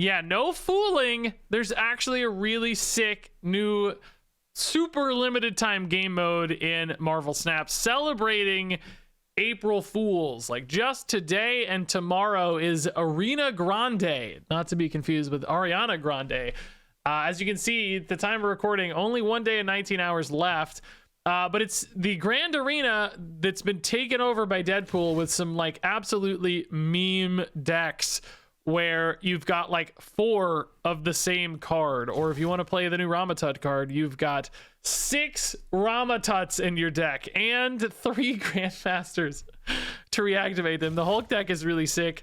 Yeah, no fooling. There's actually a really sick new super limited time game mode in Marvel Snap celebrating April Fools. Like just today and tomorrow is Arena Grande, not to be confused with Ariana Grande. As you can see, at the time of recording, only 1 day and 19 hours left. But it's the Grand Arena that's been taken over by Deadpool with some like absolutely meme decks where you've got like 4 of the same card, or if you want to play the new Ramatut card, you've got 6 Ramatuts in your deck and 3 Grandmasters to reactivate them. The Hulk deck is really sick.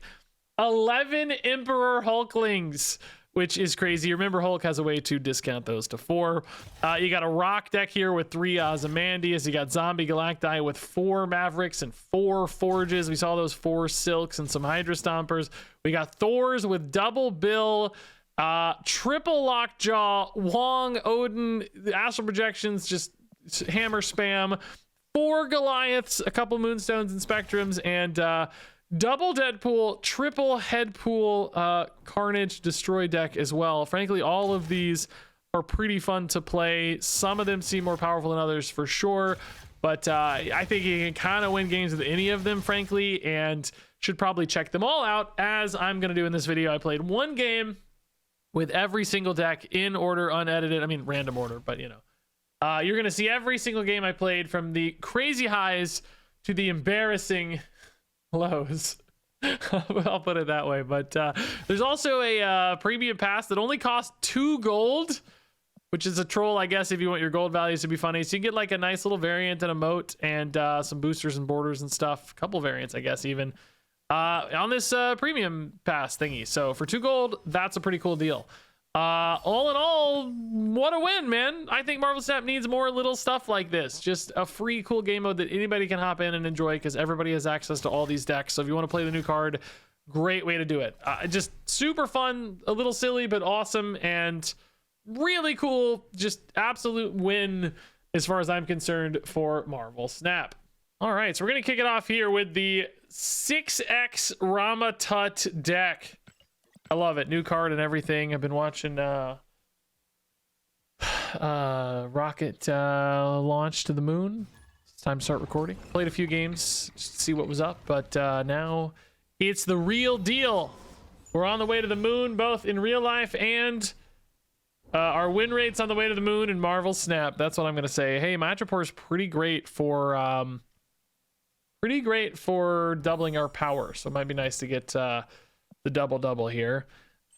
11 Emperor Hulklings, which is crazy. Remember, Hulk has a way to discount those to 4. You got a rock deck here with 3 Ozymandias. You got Zombie Galacti with 4 Mavericks and 4 Forges. We saw those 4 Silks and some Hydra Stompers. We got Thors with double bill, triple Lockjaw, Wong, Odin, the Astral Projections, just hammer spam, 4 Goliaths, a couple Moonstones and Spectrums, and double Deadpool, triple Headpool, Carnage Destroy deck as well. Frankly, all of these are pretty fun to play. Some of them seem more powerful than others for sure, but I think you can kind of win games with any of them, frankly, and should probably check them all out, as I'm going to do in this video. I played 1 game with every single deck in order, unedited. I mean, random order, but you know. You're going to see every single game I played, from the crazy highs to the embarrassing lows. I'll put it that way. But there's also a premium pass that only costs 2 gold, which is a troll, I guess, if you want your gold values to be funny. So you can get like a nice little variant and emote and some boosters and borders and stuff. A couple variants, I guess, even on this premium pass thingy. So for 2 gold, that's a pretty cool deal. All in all, what a win, man. I think Marvel Snap needs more little stuff like this. Just a free cool game mode that anybody can hop in and enjoy, because everybody has access to all these decks. So if you want to play the new card, great way to do it. Just super fun, a little silly, but awesome, and really cool. Just absolute win as far as I'm concerned for Marvel Snap. All right, so we're going to kick it off here with the 6X Ramatut deck. I love it. New card and everything. I've been watching Rocket launch to the moon. It's time to start recording. Played a few games just to see what was up, but now it's the real deal. We're on the way to the moon, both in real life and our win rates on the way to the moon in Marvel Snap. That's what I'm going to say. Hey, match report is pretty great for doubling our power, so it might be nice to get the double here.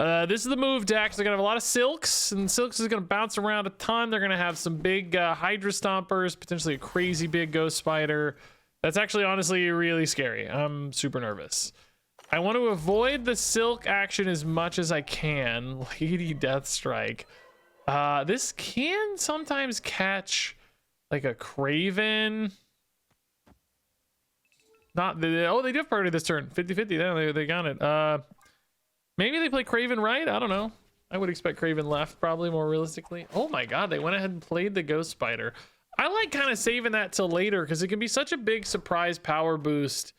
This is the move deck. So they're gonna have a lot of Silks, and Silks is gonna bounce around a ton. They're gonna have some big Hydra Stompers, potentially a crazy big Ghost Spider. That's actually honestly really scary. I'm super nervous. I want to avoid the Silk action as much as I can. Lady Deathstrike. This can sometimes catch like a Craven. Not the, oh, they do have priority this turn. 50-50. Yeah, they got it. Maybe they play Craven right. I don't know. I would expect Craven left, probably, more realistically. Oh my god, they went ahead and played the Ghost Spider. I like kind of saving that till later, because it can be such a big surprise power boost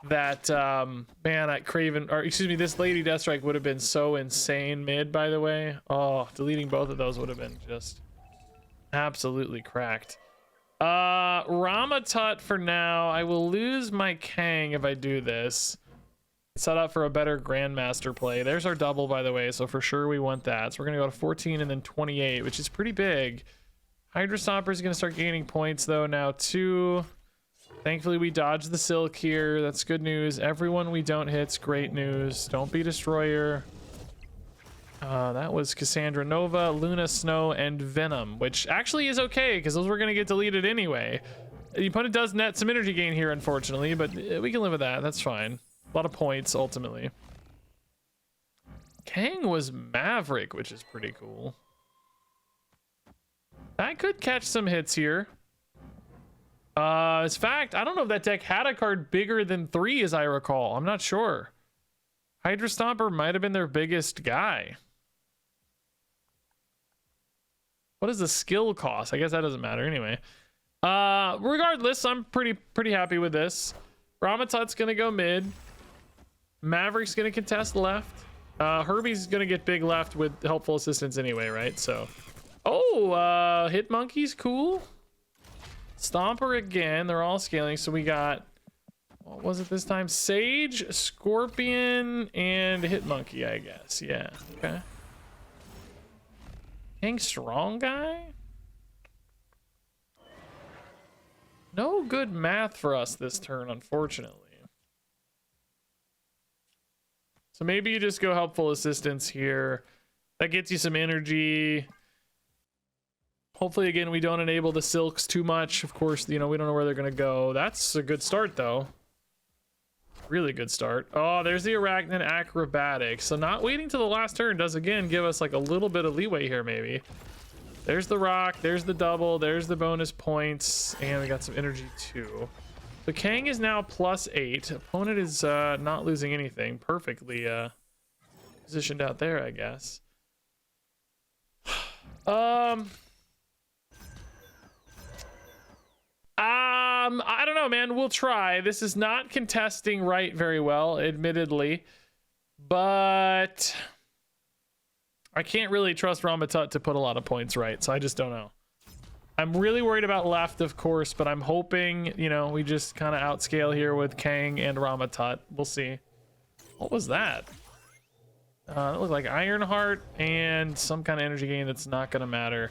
that man, that Craven, or excuse me, this Lady Deathstrike would have been so insane mid, by the way. Oh, deleting both of those would have been just absolutely cracked. Ramatut for now. I will lose my Kang if I do this. Set up for a better Grandmaster play. There's our double, by the way, so for sure we want that. So we're gonna go to 14 and then 28, which is pretty big. Hydra Stomper is gonna start gaining points though now too. Thankfully we dodged the Silk here. That's good news. Everyone we don't hit's great news. Don't be Destroyer. That was Cassandra Nova, Luna Snow, and Venom, which actually is okay because those were going to get deleted anyway. The opponent does net some energy gain here, unfortunately, but we can live with that. That's fine. A lot of points, ultimately. Kang was Maverick, which is pretty cool. That could catch some hits here. As fact, I don't know if that deck had a card bigger than 3, as I recall. I'm not sure. Hydra Stomper might have been their biggest guy. What is the skill cost? I guess that doesn't matter anyway. Regardless, I'm pretty happy with this. Ramatut's gonna go mid. Maverick's gonna contest left. Herbie's gonna get big left with helpful assistance anyway, right? So, oh, hit monkey's cool. Stomper again. They're all scaling. So we got, what was it this time? Sage, Scorpion, and hit monkey, I guess. Yeah. Okay. King strong guy. No good math for us this turn, unfortunately. So maybe you just go helpful assistance here. That gets you some energy. Hopefully, again, we don't enable the silks too much. Of course, you know, we don't know where they're going to go. That's a good start, though. Really good start. Oh, there's the Arachnid Acrobatics. So not waiting till the last turn does, again, give us like a little bit of leeway here, maybe. There's the rock. There's the double. There's the bonus points. And we got some energy, too. So Kang is now +8. Opponent is not losing anything. Perfectly positioned out there, I guess. I don't know, man. We'll try. This is not contesting right very well, admittedly. But I can't really trust Ramatut to put a lot of points right, so I just don't know. I'm really worried about left, of course, but I'm hoping, you know, we just kind of outscale here with Kang and Ramatut. We'll see. What was that? It looked like Ironheart and some kind of energy gain that's not going to matter.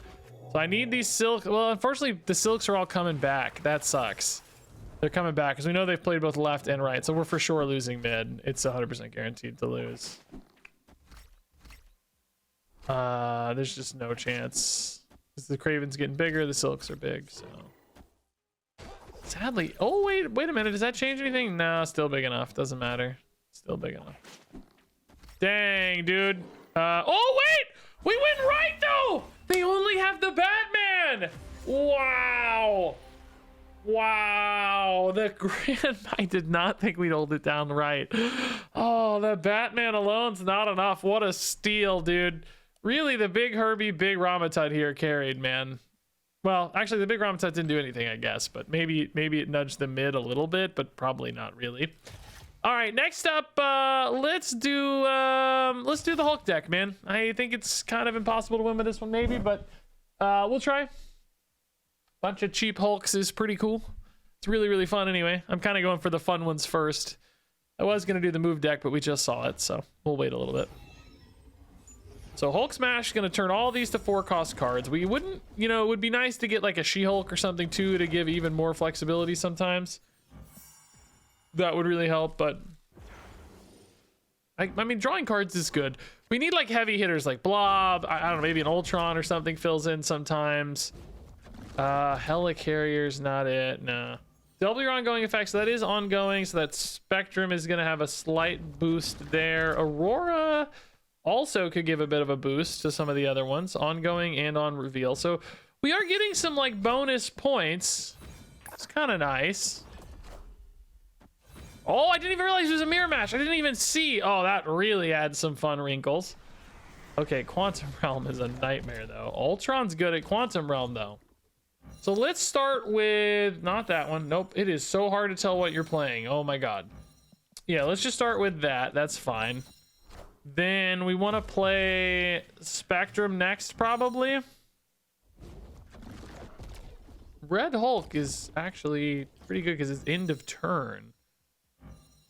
So I need these silk. Well, unfortunately, the silks are all coming back. That sucks. They're coming back because we know they've played both left and right. So we're for sure losing mid. It's 100% guaranteed to lose. There's just no chance. The Kraven's getting bigger. The silks are big. So sadly. Oh, wait a minute. Does that change anything? No, still big enough. Doesn't matter. Still big enough. Dang, dude. Oh, wait. We went right, though. They only have the Batman. Wow. Wow. The grand. I did not think we'd hold it down right. Oh, the Batman alone's not enough. What a steal, dude. Really, the big Herbie, big Ramatut here carried, man. Well, actually, the big Ramatut didn't do anything, I guess, but maybe it nudged the mid a little bit, but probably not really. All right, next up, let's do the Hulk deck, man. I think it's kind of impossible to win with this one, maybe, but we'll try. Bunch of cheap Hulks is pretty cool. It's really, really fun anyway. I'm kind of going for the fun ones first. I was going to do the move deck, but we just saw it, so we'll wait a little bit. So Hulk Smash is going to turn all these to 4-cost cards. We wouldn't, you know, it would be nice to get like a She-Hulk or something too to give even more flexibility sometimes. That would really help, but I mean, drawing cards is good. We need like heavy hitters like Blob. I don't know, maybe an Ultron or something fills in sometimes. Helicarrier's not it. No. Double your ongoing effects. So that is ongoing. So that Spectrum is going to have a slight boost there. Aurora also could give a bit of a boost to some of the other ones, ongoing and on reveal. So we are getting some like bonus points. It's kind of nice. Oh, I didn't even realize it was a mirror match. I didn't even see. Oh, that really adds some fun wrinkles. Okay, Quantum Realm is a nightmare, though. Ultron's good at Quantum Realm, though. So let's start with... Not that one. Nope. It is so hard to tell what you're playing. Oh, my God. Yeah, let's just start with that. That's fine. Then we want to play Spectrum next, probably. Red Hulk is actually pretty good because it's end of turn.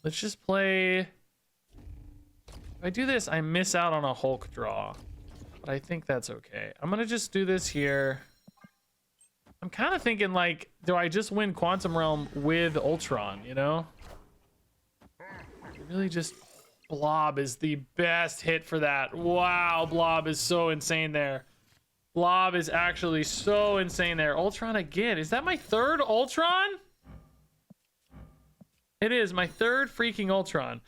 Let's just play... If I do this, I miss out on a Hulk draw. But I think that's okay. I'm going to just do this here. I'm kind of thinking, like, do I just win Quantum Realm with Ultron, you know? Really just... Blob is the best hit for that. Wow, Blob is so insane there. Blob is actually so insane there. Ultron again. Is that my third Ultron? It is my third freaking Ultron.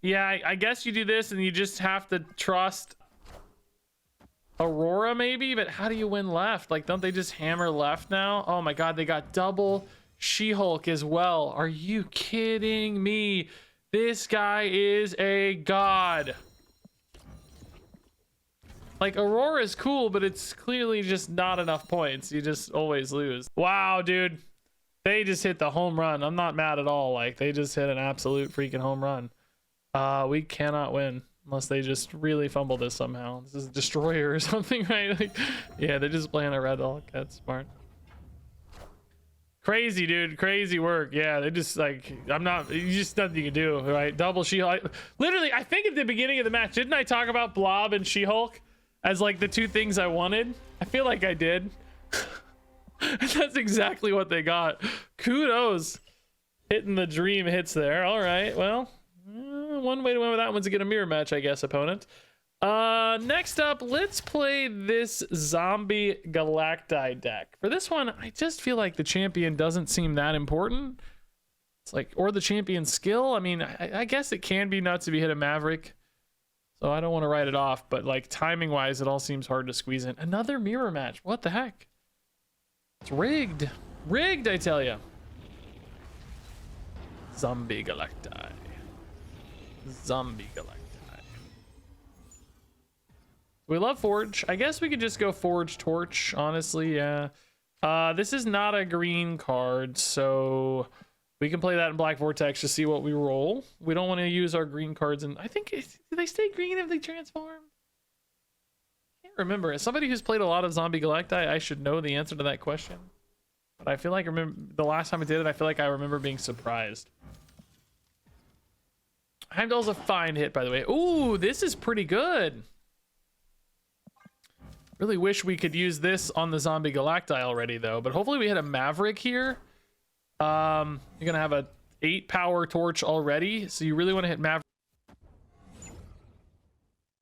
Yeah, I guess you do this and you just have to trust Aurora maybe, but how do you win left? Like, don't they just hammer left now? Oh my God, they got double She-Hulk as well. Are you kidding me? This guy is a god. Like, Aurora is cool, but it's clearly just not enough points. You just always lose. Wow, dude. They just hit the home run. I'm not mad at all. Like, they just hit an absolute freaking home run. We cannot win unless they just really fumble this somehow. This is a destroyer or something, right? Like, yeah, they're just playing a red hulk. That's smart. Crazy, dude. Crazy work. Yeah, they just like, I'm not, you just nothing you can do, right? Double She-Hulk. Literally, I think at the beginning of the match, didn't I talk about Blob and She-Hulk as like the two things I wanted? I feel like I did. That's exactly what they got. Kudos. Hitting the dream hits there. All right, well, one way to win with that one's to get a mirror match, I guess, opponent. Next up, let's play this Zombie Galacti deck. For this one, I just feel like the champion doesn't seem that important. It's like, or the champion skill. I mean, I guess it can be nuts if you hit a Maverick. So I don't want to write it off, but like timing wise, it all seems hard to squeeze in. Another mirror match. What the heck? It's rigged. Rigged, I tell you. Zombie Galacti. Zombie Galacti. We love Forge. I guess we could just go Forge Torch, honestly, yeah. This is not a green card, so we can play that in Black Vortex to see what we roll. We don't want to use our green cards, and I think, do they stay green if they transform? I can't remember. As somebody who's played a lot of Zombie Galacti, I should know the answer to that question. But I feel like the last time I did it, I feel like I remember being surprised. Heimdall's a fine hit, by the way. Ooh, this is pretty good. Really wish we could use this on the Zombie Galacti already, though. But hopefully we hit a Maverick here. You're gonna have a 8 power torch already, so you really want to hit Maverick.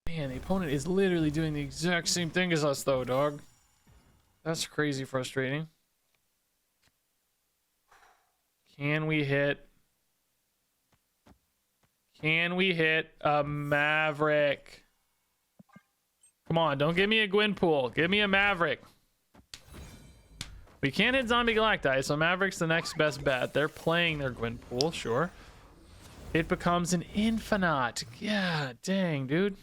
Man, the opponent is literally doing the exact same thing as us, though, dog. That's crazy frustrating. Can we hit? Can we hit a Maverick? Come on, don't give me a Gwynpool. Give me a Maverick. We can't hit Zombie Galacti, so Maverick's the next best bet. They're playing their Gwynpool, sure. It becomes an Infinite. Yeah, dang, dude.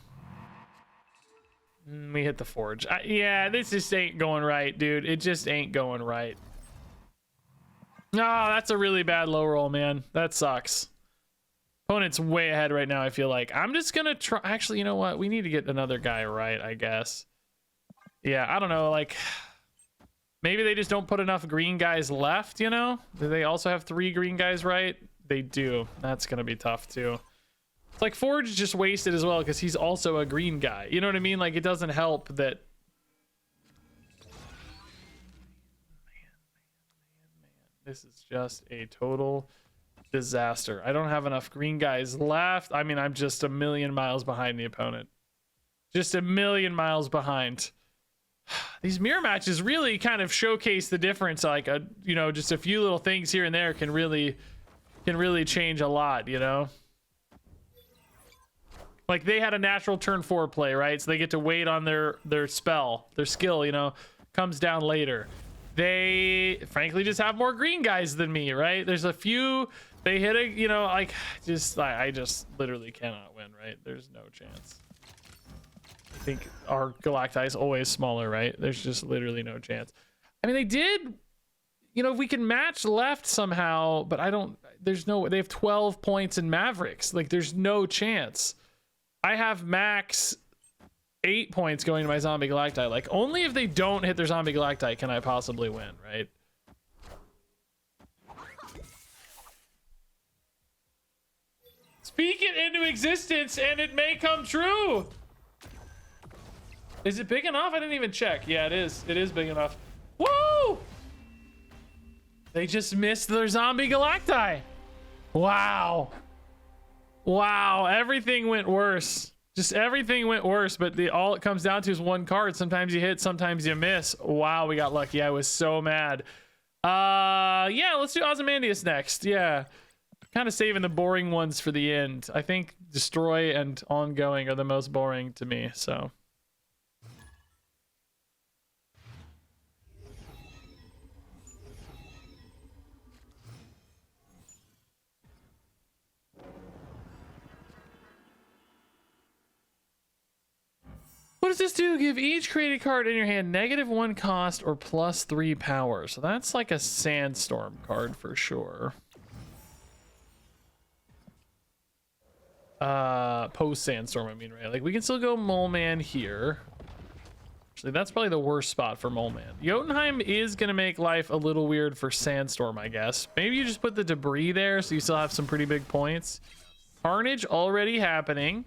We hit the Forge. Yeah, this just ain't going right, dude. It just ain't going right. Oh, that's a really bad low roll, man. That sucks. Opponent's way ahead right now, I feel like. I'm just gonna try. Actually, you know what? We need to get another guy right, I guess. Yeah, I don't know. Like, maybe they just don't put enough green guys left, you know? Do they also have 3 green guys right? They do. That's gonna be tough, too. It's like Forge is just wasted as well because he's also a green guy. You know what I mean? Like, it doesn't help that... Man. This is just a total... disaster. I don't have enough green guys left. I mean, I'm just a million miles behind the opponent. Just a million miles behind. These mirror matches really kind of showcase the difference. Like, you know, just a few little things here and there can really change a lot, you know? Like, they had a natural turn 4 play, right? So they get to wait on their spell, their skill, you know, comes down later. They frankly just have more green guys than me, right? There's a few, they hit a, you know, like, I just literally cannot win, right? There's no chance. I think our Galacti is always smaller, right? There's just literally no chance. I mean, they did, you know, if we can match left somehow, but there's no, they have 12 points in Mavericks. Like, there's no chance. I have max 8 points going to my Zombie Galacti. Like, only if they don't hit their Zombie Galacti can I possibly win, right? Speak it into existence and it may come true. Is it big enough? I didn't even check. Yeah, it is. It is big enough. Woo! They just missed their Zombie Galacti. Wow. Wow, everything went worse. Just everything went worse, but all it comes down to is one card. Sometimes you hit, sometimes you miss. Wow, we got lucky. I was so mad. Yeah, let's do Ozymandias next. Yeah, kind of saving the boring ones for the end. I think Destroy and Ongoing are the most boring to me, so. What does this do? Give each created card in your hand -1 cost or +3 power. So that's like a Sandstorm card for sure. Post Sandstorm, I mean, right? Like, we can still go Mole Man here. Actually, that's probably the worst spot for Mole Man. Jotunheim is going to make life a little weird for Sandstorm, I guess. Maybe you just put the debris there so you still have some pretty big points. Carnage already happening.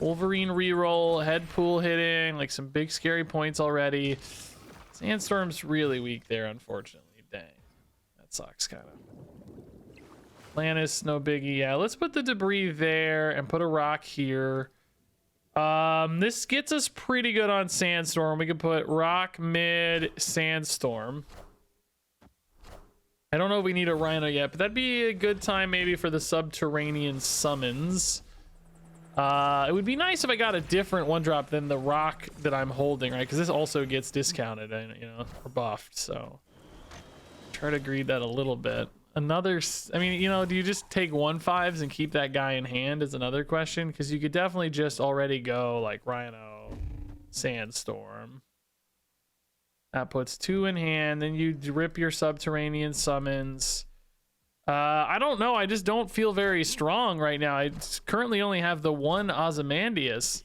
Wolverine reroll, head pool hitting, like some big scary points already. Sandstorm's really weak there, unfortunately. Dang. That sucks, kind of. Atlantis, no biggie. Yeah, let's put the debris there and put a rock here. This gets us pretty good on Sandstorm. We could put rock, mid, Sandstorm. I don't know if we need a Rhino yet, but that'd be a good time maybe for the subterranean summons. It would be nice if I got a different one drop than the rock that I'm holding, right? Because this also gets discounted, and you know, or buffed. So try to greed that a little bit. Another, I mean, you know, do you just take 1/5s and keep that guy in hand is another question, because you could definitely just already go like Rhino, Sandstorm. That puts 2 in hand. Then you rip your subterranean summons. I don't know. I just don't feel very strong right now. I currently only have the 1 Ozymandias.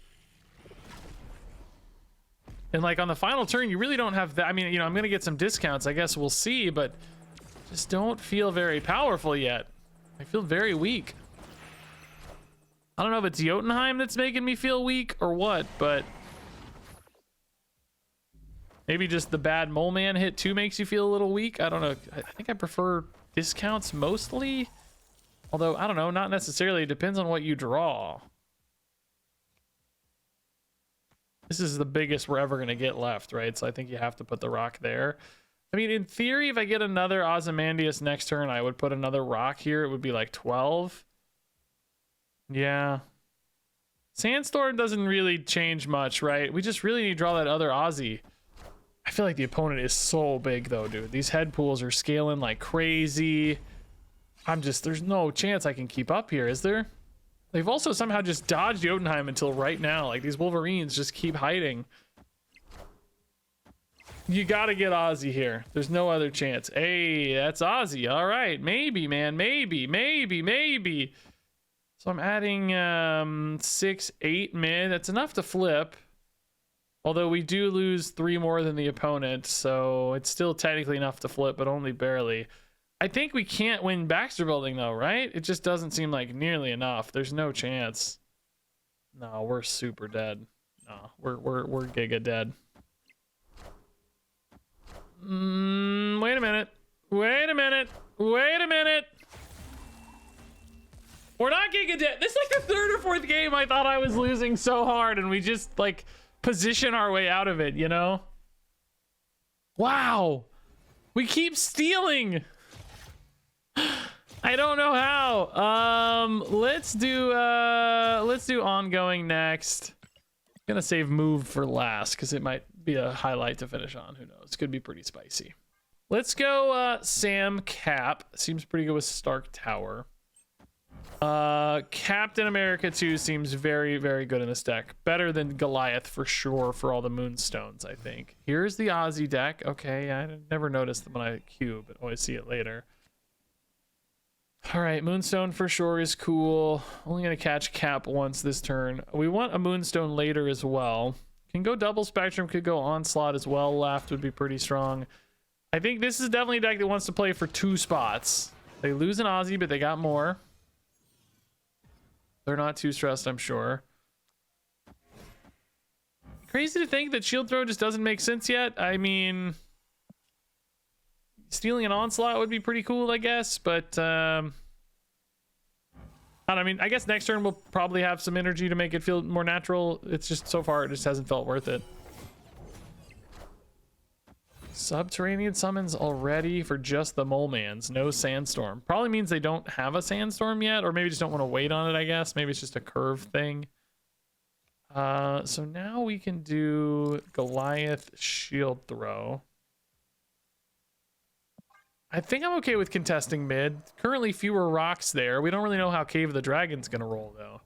And like on the final turn, you really don't have that. I mean, you know, I'm going to get some discounts. I guess we'll see, but just don't feel very powerful yet. I feel very weak. I don't know if it's Jotunheim that's making me feel weak or what, but maybe just the bad Mole Man hit too makes you feel a little weak. I don't know. I think I prefer discounts mostly. Although, I don't know, not necessarily. It depends on what you draw. This is the biggest we're ever going to get left, right? So I think you have to put the rock there. I mean, in theory, if I get another Ozymandias next turn, I would put another rock here. It would be like 12. Yeah. Sandstorm doesn't really change much, right? We just really need to draw that other Ozzy. I feel like the opponent is so big, though, dude. These head pools are scaling like crazy. There's no chance I can keep up here, is there? They've also somehow just dodged Jotunheim until right now. Like, these Wolverines just keep hiding. You gotta get Ozzy here. There's no other chance. Hey, that's Ozzy. All right, maybe, man, maybe. So I'm adding 6, 8 mid. That's enough to flip. Although we do lose 3 more than the opponent, so it's still technically enough to flip, but only barely. I think we can't win Baxter Building though, right? It just doesn't seem like nearly enough. There's no chance. No, we're super dead. No, we're giga dead. Wait a minute. We're not giga dead. This is like the 3rd or 4th game I thought I was losing so hard, and we just like position our way out of it, you know? Wow. We keep stealing. I don't know how. Let's do ongoing next. I'm gonna save move for last because it might be a highlight to finish on. Who knows? Could be pretty spicy. Let's go Sam Cap. Seems pretty good with Stark Tower. Captain America 2 seems very, very good in this deck. Better than Goliath for sure for all the Moonstones, I think. Here's the Ozzy deck. Okay, I never noticed them when I queue, but always see it later. All right, Moonstone for sure is cool. Only gonna catch Cap once this turn. We want a Moonstone later as well. Can go double Spectrum, could go Onslaught as well. Left would be pretty strong. I think this is definitely a deck that wants to play for 2 spots. They lose an Ozzy, but they got more. They're not too stressed, I'm sure. Crazy to think that Shield Throw just doesn't make sense yet. I mean, stealing an Onslaught would be pretty cool, I guess, but I mean, I guess next turn we'll probably have some energy to make it feel more natural. It's just so far it just hasn't felt worth it. Subterranean summons already for just the Mole Mans. No Sandstorm. Probably means they don't have a Sandstorm yet, or maybe just don't want to wait on it, I guess. Maybe it's just a curve thing. So now we can do Goliath Shield Throw. I think I'm okay with contesting mid. Currently fewer rocks there. We don't really know how Cave of the Dragon's gonna roll though.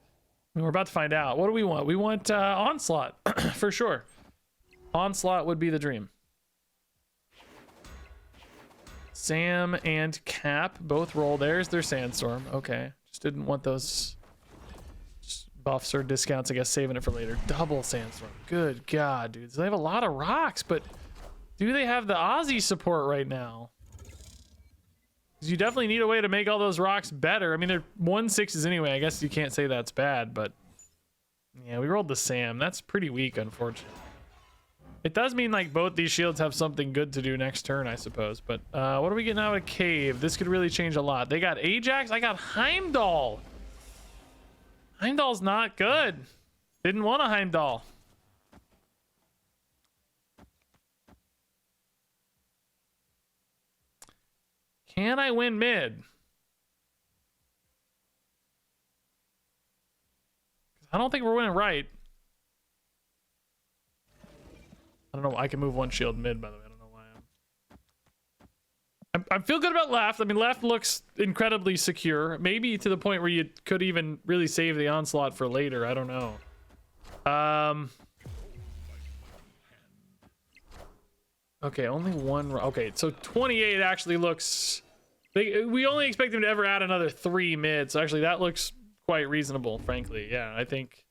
We're about to find out. What do we want? We want Onslaught for sure. Onslaught would be the dream. Sam and Cap both roll. There's their Sandstorm. Okay. Just didn't want those buffs or discounts, I guess, saving it for later. Double Sandstorm. Good God, dudes. They have a lot of rocks, but do they have the Aussie support right now? Because you definitely need a way to make all those rocks better. I mean, they're 1/6s anyway. I guess you can't say that's bad, but yeah, we rolled the Sam. That's pretty weak, unfortunately. It does mean like both these shields have something good to do next turn, I suppose. But what are we getting out of a cave? This could really change a lot. They got Ajax. I got Heimdall. Heimdall's not good. Didn't want a Heimdall. Can I win mid? I don't think we're winning right. I don't know. I can move one shield mid, by the way. I don't know why I feel good about left. I mean, left looks incredibly secure. Maybe to the point where you could even really save the onslaught for later. I don't know. Okay, only one. Okay, so 28 actually looks... We only expect them to ever add another 3 mid. So actually, that looks quite reasonable, frankly. Yeah, I think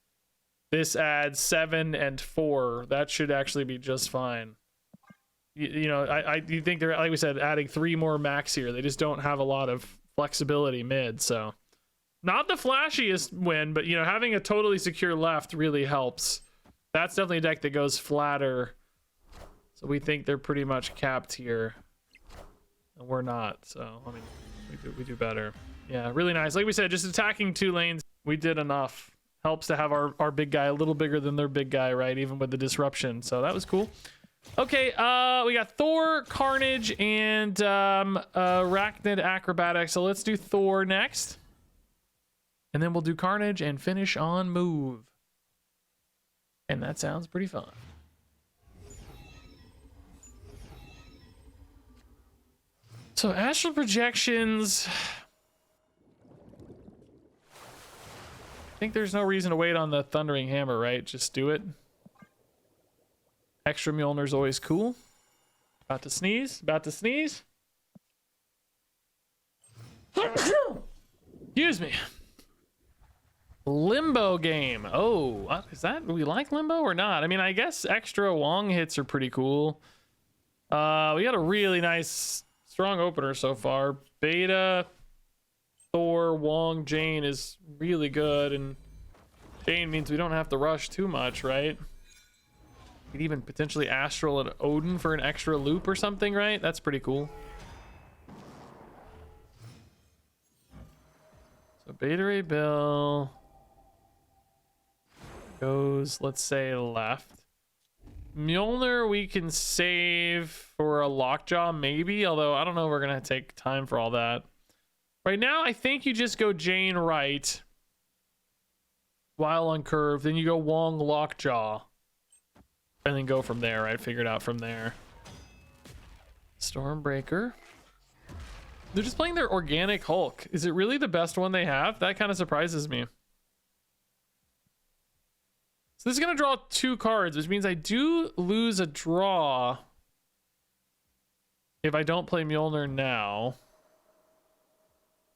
this adds 7 and 4. That should actually be just fine. You know, I do think they're, like we said, adding 3 more max here. They just don't have a lot of flexibility mid, so not the flashiest win, but you know, having a totally secure left really helps. That's definitely a deck that goes flatter, so we think they're pretty much capped here, and we're not. So I mean, we do better. Yeah, really nice. Like we said, just attacking 2 lanes, we did enough. Helps to have our big guy a little bigger than their big guy, right? Even with the disruption, so that was cool. Okay, we got Thor, Carnage, and Arachnid Acrobatics. So let's do Thor next. And then we'll do Carnage and finish on Move. And that sounds pretty fun. So Astral Projections... I think there's no reason to wait on the Thundering Hammer, right? Just do it. Extra Mjolnir's always cool. About to sneeze. About to sneeze. Excuse me. Limbo game. Oh, is that... Do we like Limbo or not? I mean, I guess extra Wong hits are pretty cool. We got a really nice, strong opener so far. Beta, Thor, Wong, Jane is really good. And Jane means we don't have to rush too much, right? Could even potentially Astral and Odin for an extra loop or something, right? That's pretty cool. So Beta Ray Bill goes, let's say, left. Mjolnir we can save for a Lockjaw maybe, although I don't know if we're gonna take time for all that. Right now, I think you just go Jane right while on curve, then you go Wong Lockjaw. And then go from there, right? Figure it out from there. Stormbreaker. They're just playing their organic Hulk. Is it really the best one they have? That kind of surprises me. So this is going to draw 2 cards, which means I do lose a draw if I don't play Mjolnir now.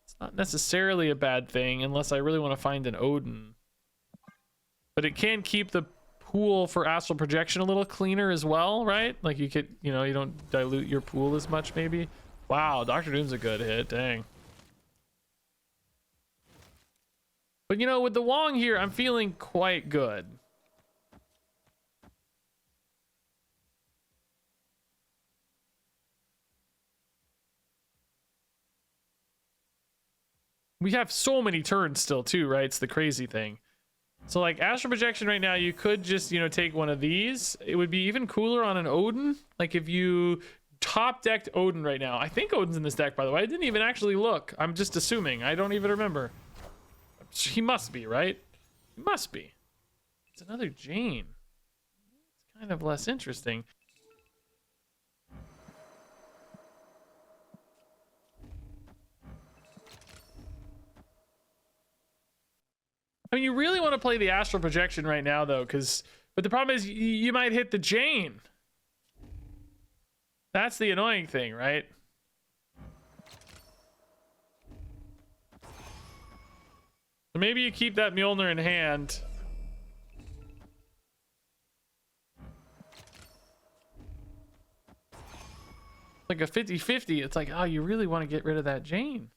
It's not necessarily a bad thing unless I really want to find an Odin. But it can keep the pool for Astral Projection a little cleaner as well, right? Like you could, you know, you don't dilute your pool as much maybe. Wow, Dr. Doom's a good hit, dang. But you know, with the Wong here, I'm feeling quite good. We have so many turns still too, right? It's the crazy thing. So like Astral Projection right now, you could just, you know, take one of these. It would be even cooler on an Odin. Like if you top decked Odin right now. I think Odin's in this deck, by the way. I didn't even actually look. I'm just assuming. I don't even remember. He must be, right? He must be. It's another Jane. It's kind of less interesting. I mean, you really want to play the astral projection right now, though, but the problem is you might hit the Jane. That's the annoying thing, right? So maybe you keep that Mjolnir in hand. Like a 50-50. It's like, oh, you really want to get rid of that Jane.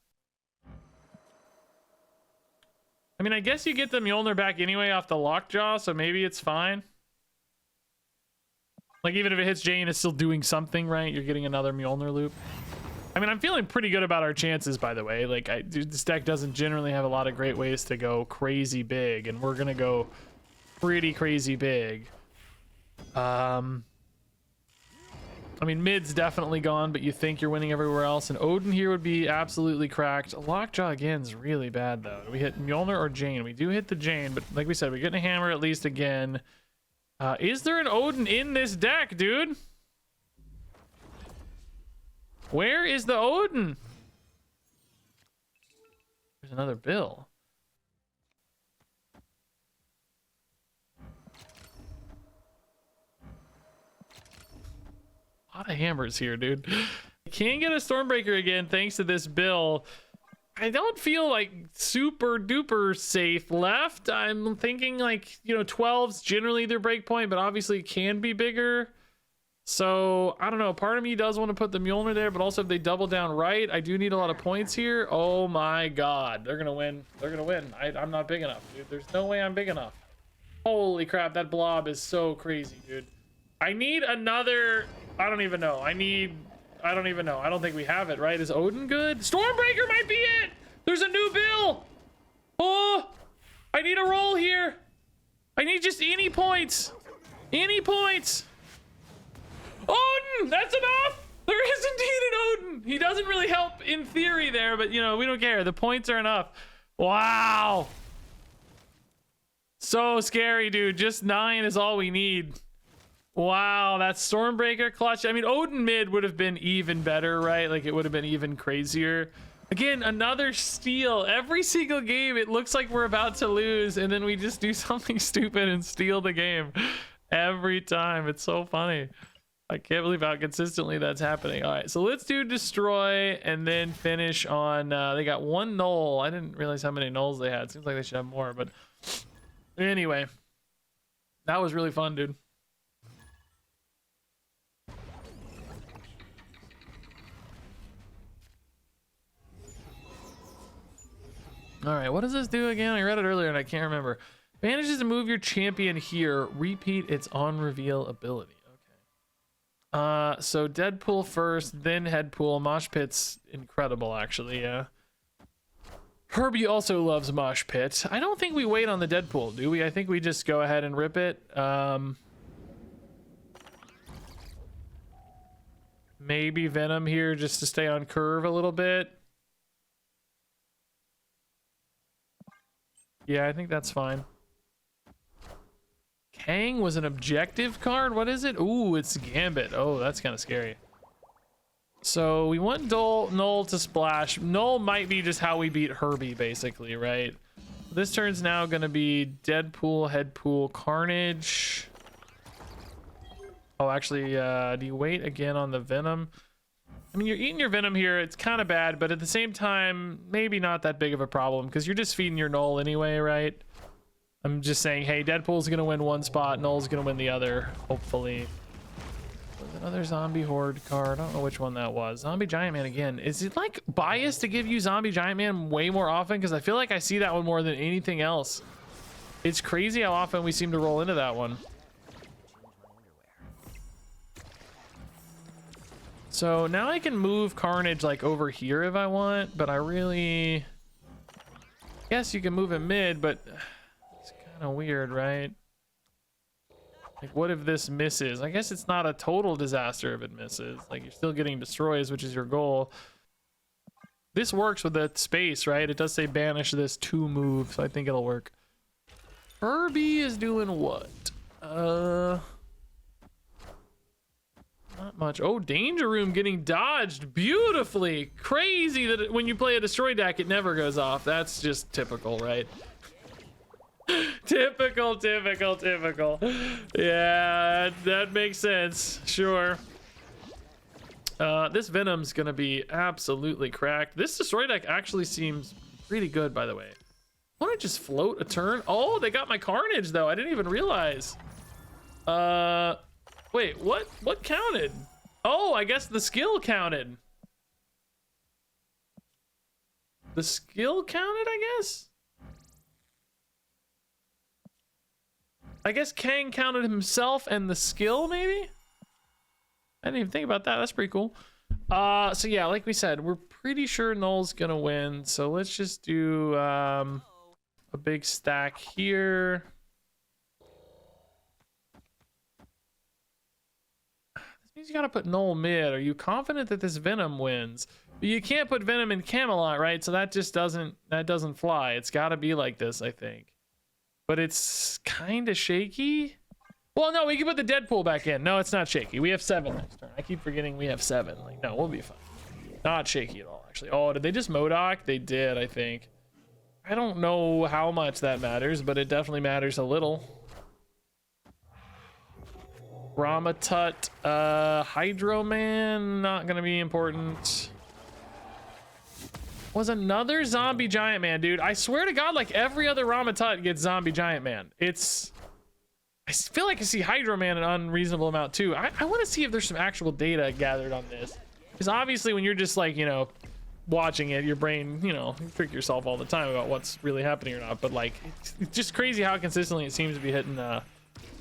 I mean, I guess you get the Mjolnir back anyway off the lockjaw, so maybe it's fine. Like, even if it hits Jane, it's still doing something, right? You're getting another Mjolnir loop. I mean, I'm feeling pretty good about our chances, by the way. Like, this deck doesn't generally have a lot of great ways to go crazy big, and we're gonna go pretty crazy big. I mean, mid's definitely gone, but you think you're winning everywhere else, and Odin here would be absolutely cracked. Lockjaw again is really bad, though. Do we hit Mjolnir or Jane? We do hit the Jane, but like we said, we're getting a hammer at least again. Is there an Odin in this deck, dude? Where is the Odin? There's another Bill. A lot of hammers here, dude. Can't get a Stormbreaker again thanks to this Bill. I don't feel like super duper safe left. I'm thinking like, you know, 12's generally their breakpoint, but obviously it can be bigger. So I don't know. Part of me does want to put the Mjolnir there, but also if they double down right, I do need a lot of points here. Oh my God, they're gonna win. They're gonna win. I'm not big enough, dude. There's no way I'm big enough. Holy crap, that blob is so crazy, dude. I need another. I don't even know. I don't even know. I don't think we have it, right? Is Odin good? Stormbreaker might be it. There's a new Bill. Oh, I need a roll here. I need just any points. Any points. Odin, that's enough. There is indeed an Odin. He doesn't really help in theory there, but you know, we don't care. The points are enough. Wow. So scary, dude. Just 9 is all we need. Wow, that Stormbreaker clutch. I mean, Odin mid would have been even better, right? Like, it would have been even crazier. Again, another steal. Every single game, it looks like we're about to lose, and then we just do something stupid and steal the game. Every time. It's so funny. I can't believe how consistently that's happening. All right, so let's do Destroy and then finish on... they got 1 null. I didn't realize how many nulls they had. Seems like they should have more, but... Anyway. That was really fun, dude. All right, what does this do again? I read it earlier and I can't remember. Manages to move your champion here. Repeat its on reveal ability. Okay. So Deadpool first, then Headpool. Mosh Pit's incredible, actually. Yeah. Herbie also loves Mosh Pit. I don't think we wait on the Deadpool, do we? I think we just go ahead and rip it. Maybe Venom here just to stay on curve a little bit. Yeah, I think that's fine. Kang was an objective card? What is it? Ooh, it's Gambit. Oh, that's kind of scary. So we want Null to splash. Null might be just how we beat Herbie, basically, right? This turn's now going to be Deadpool, Headpool, Carnage. Oh, actually, do you wait again on the Venom? I mean, you're eating your Venom here. It's kind of bad, but at the same time, maybe not that big of a problem because you're just feeding your Null anyway, right? I'm just saying, hey, Deadpool's going to win 1 spot. Null's going to win the other, hopefully. There's another Zombie Horde card. I don't know which one that was. Zombie Giant Man again. Is it like biased to give you Zombie Giant Man way more often? Because I feel like I see that one more than anything else. It's crazy how often we seem to roll into that one. So now I can move Carnage like over here if I want, but I really... Yes, you can move it mid, but it's kind of weird, right? Like, what if this misses? I guess it's not a total disaster if it misses. Like, you're still getting destroys, which is your goal. This works with the space, right? It does say banish this to move, so I think it'll work. Herbie is doing what? Not much. Oh, Danger Room getting dodged beautifully. Crazy that when you play a destroy deck, it never goes off. That's just typical, right? Typical. Yeah, that makes sense. Sure. This Venom's gonna be absolutely cracked. This Destroy deck actually seems pretty good, by the way. Want to just float a turn? Oh, they got my Carnage though. I didn't even realize. Wait, what counted? Oh, I guess the skill counted. The skill counted, I guess? I guess Kang counted himself and the skill, maybe? I didn't even think about that. That's pretty cool. So yeah, like we said, we're pretty sure Null's gonna win. So let's just do a big stack here. This means you gotta put Null mid. Are you confident that this Venom wins? But you can't put Venom in Camelot, right? So that just doesn't fly. It's gotta be like this, I think. But it's kind of shaky. Well, no, we can put the Deadpool back in. No, it's not shaky. We have 7 next turn. I keep forgetting we have 7. Like, no, we'll be fine. Not shaky at all, actually. Oh, did they just Modok? They did, I think. I don't know how much that matters, but it definitely matters a little. Ramatut, Hydro Man, not gonna be important. Was another zombie giant man, dude. I swear to God, like every other Ramatut gets zombie giant man. I feel like I see Hydro Man an unreasonable amount too. I want to see if there's some actual data gathered on this. Because obviously when you're just like, you know, watching it, your brain, you know, you trick yourself all the time about what's really happening or not. But like, it's just crazy how consistently it seems to be hitting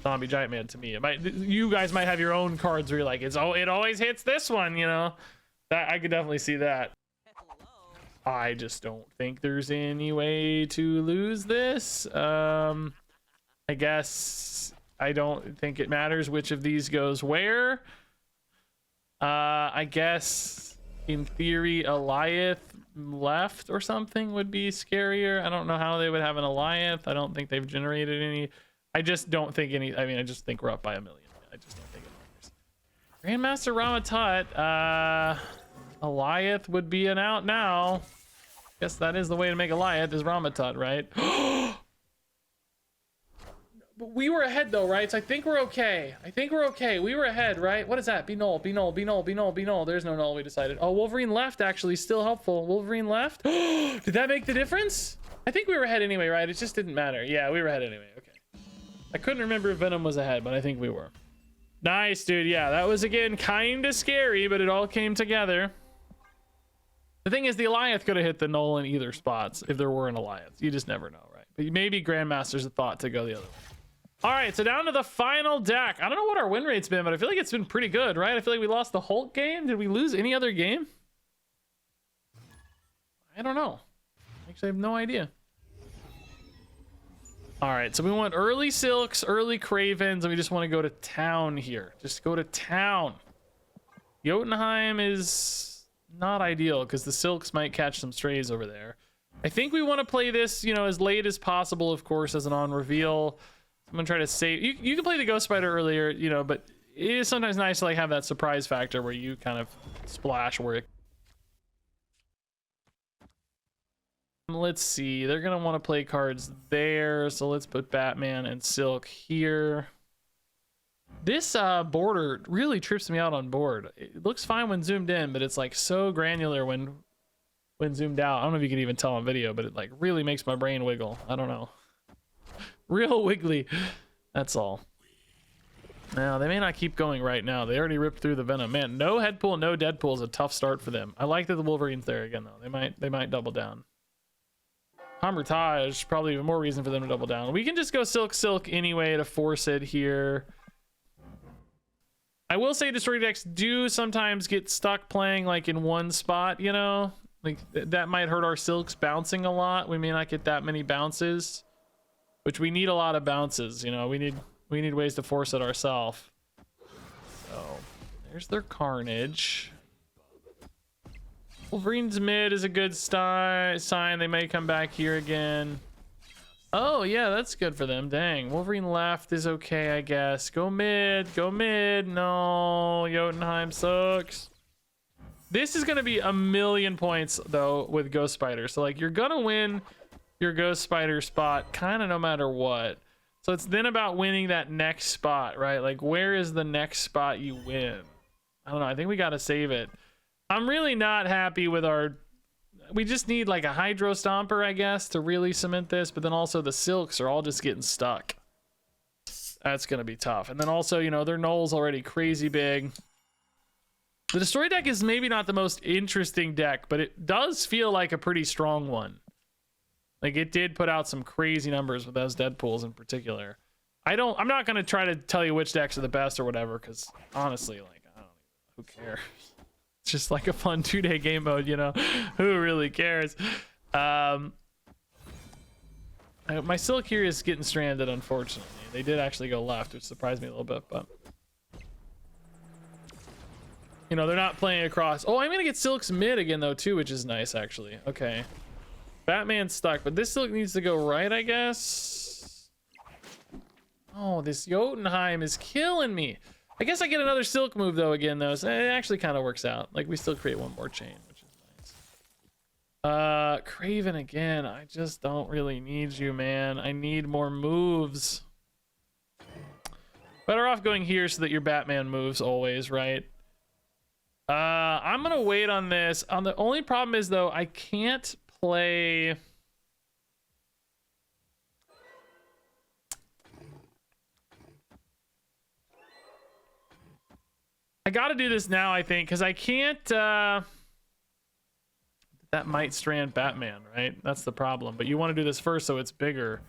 zombie giant man to me. It might, you guys might have your own cards where you're like, it always hits this one, you know. That I could definitely see that. I just don't think there's any way to lose this. I guess I don't think it matters which of these goes where. I guess in theory Eliath left or something would be scarier. I don't know how they would have an Eliath. I don't think they've generated any. I just don't think any. I mean, I just think we're up by 1 million. I just don't think it matters. Grandmaster Ramatut. Eliath would be an out now. Guess that is the way to make Eliath is Ramatut, right? But we were ahead though, right? So I think we're okay. We were ahead, right? What is that? Be null. There's no null, we decided. Oh, Wolverine left actually, still helpful. Wolverine left. Did that make the difference? I think we were ahead anyway, right? It just didn't matter. Yeah, we were ahead anyway. Okay. I couldn't remember if Venom was ahead, but I think we were. Nice, dude. Yeah, that was again kind of scary, but it all came together. The thing is, the Eliath could have hit the null in either spots if there were an Eliath. You just never know, right? But maybe Grandmaster's a thought to go the other way. All right, so down to the final deck. I don't know what our win rate's been, but I feel like it's been pretty good, right? I feel like we lost the Hulk game. Did we lose any other game? I don't know. Actually, I have no idea. All right, so we want early Silks, early Cravens, and we just want to go to town here. Just go to town. Jotunheim is not ideal because the Silks might catch some strays over there. I think we want to play this, you know, as late as possible, of course, as an on reveal. I'm gonna try to save. You can play the Ghost Spider earlier, you know, but it is sometimes nice to like have that surprise factor where you kind of splash where it. Let's see. They're gonna want to play cards there, so let's put Batman and Silk here. This border really trips me out on board. It looks fine when zoomed in, but it's like so granular when zoomed out. I don't know if you can even tell on video, but it like really makes my brain wiggle. I don't know. Real wiggly. That's all. Now, they may not keep going right now. They already ripped through the Venom. Man, no Headpool, no Deadpool is a tough start for them. I like that the Wolverine's there again, though. They might double down. Hammertage, probably even more reason for them to double down. We can just go Silk anyway to force it here. I will say Destroy decks do sometimes get stuck playing like in one spot, you know? Like that might hurt our Silks bouncing a lot. We may not get that many bounces, which we need a lot of bounces, you know? We need ways to force it ourselves. So there's their Carnage. Wolverine's mid is a good sign. They may come back here again. Oh yeah, that's good for them. Dang, Wolverine left is okay, I guess. Go mid, go mid. No, Jotunheim sucks. This is gonna be 1,000,000 points though with Ghost Spider. So like you're gonna win your Ghost Spider spot kind of no matter what. So it's then about winning that next spot, right? Like, where is the next spot you win? I don't know. I think we got to save it. I'm really not happy with our... We just need like a Hydro Stomper, I guess, to really cement this. But then also the Silks are all just getting stuck. That's going to be tough. And then also, you know, their Null's already crazy big. The Destroy deck is maybe not the most interesting deck, but it does feel like a pretty strong one. Like, it did put out some crazy numbers with those Deadpools in particular. I'm not going to try to tell you which decks are the best or whatever, because honestly, like, I don't know, who cares? It's just like a fun 2-day game mode, you know? Who really cares? My Silk here is getting stranded, unfortunately. They did actually go left, which surprised me a little bit, but... You know, they're not playing across. Oh, I'm going to get Silk's mid again, though, too, which is nice, actually. Okay. Batman's stuck, but this Silk needs to go right, I guess. Oh, this Jotunheim is killing me. I guess I get another Silk move, though, again, though. So it actually kind of works out. Like, we still create one more chain, which is nice. Craven again. I just don't really need you, man. I need more moves. Better off going here so that your Batman moves always, right? I'm gonna wait on this. The only problem is, though, I can't play... I gotta do this now, I think, because I can't... That might strand Batman, right? That's the problem. But you want to do this first so it's bigger.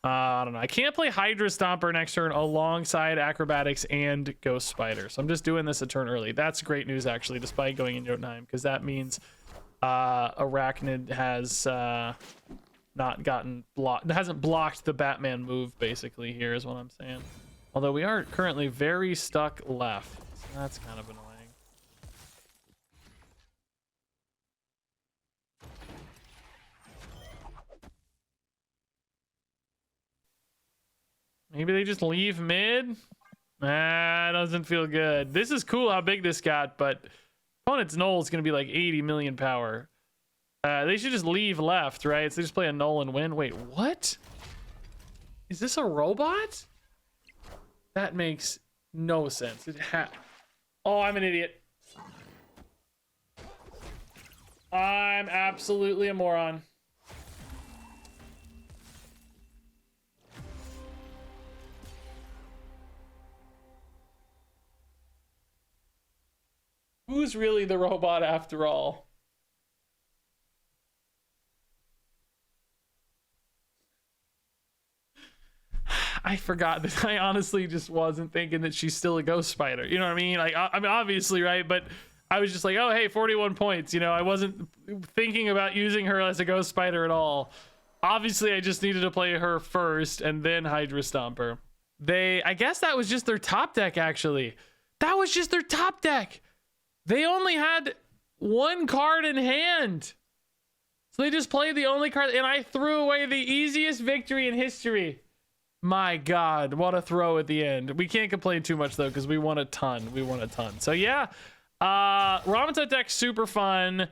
I don't know. I can't play Hydra Stomper next turn alongside Acrobatics and Ghost Spider. So I'm just doing this a turn early. That's great news, actually, despite going in Jotunheim, because that means Arachnid has not gotten blocked. Hasn't blocked the Batman move, basically, here is what I'm saying. Although we are currently very stuck left. So that's kind of annoying. Maybe they just leave mid? Doesn't feel good. This is cool how big this got, but opponent's Null is going to be like 80 million power. They should just leave left, right? So they just play a Null and win. Wait, what? Is this a robot? That makes no sense. Oh, I'm an idiot. I'm absolutely a moron. Who's really the robot after all? I forgot that. I honestly just wasn't thinking that she's still a Ghost Spider. You know what I mean? Like, I mean, obviously, right? But I was just like, oh, hey, 41 points. You know, I wasn't thinking about using her as a Ghost Spider at all. Obviously, I just needed to play her first and then Hydra Stomper. I guess that was just their top deck, actually. That was just their top deck. They only had one card in hand. So they just played the only card, and I threw away the easiest victory in history. My God, what a throw at the end. We can't complain too much, though, because we won a ton. We won a ton. So, yeah, Ramatot deck's super fun.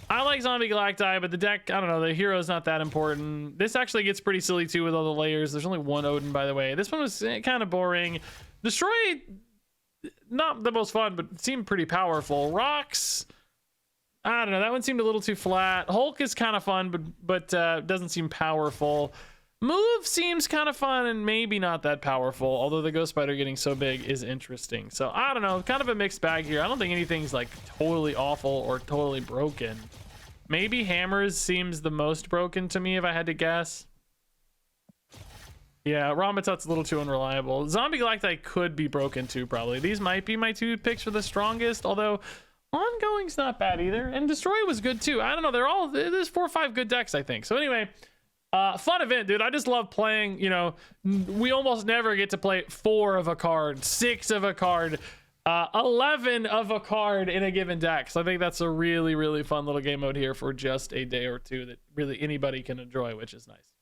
I like Zombie Galacti, but the deck, I don't know, the hero's not that important. This actually gets pretty silly, too, with all the layers. There's only one Odin, by the way. This one was kind of boring. Destroy... Not the most fun, but seemed pretty powerful. Rocks, I don't know. That one seemed a little too flat. Hulk is kind of fun, but doesn't seem powerful. Move seems kind of fun and maybe not that powerful, although the Ghost Spider getting so big is interesting. So I don't know, kind of a mixed bag here. I don't think anything's like totally awful or totally broken. Maybe Hammers seems the most broken to me if I had to guess. Yeah, Ramatut's a little too unreliable. Zombie Galacti could be broken too, probably. These might be my two picks for the strongest, although Ongoing's not bad either. And Destroy was good too. I don't know, there's 4 or 5 good decks, I think. So anyway, fun event, dude. I just love playing, you know, we almost never get to play 4 of a card, 6 of a card, 11 of a card in a given deck. So I think that's a really, really fun little game mode here for just a day or two that really anybody can enjoy, which is nice.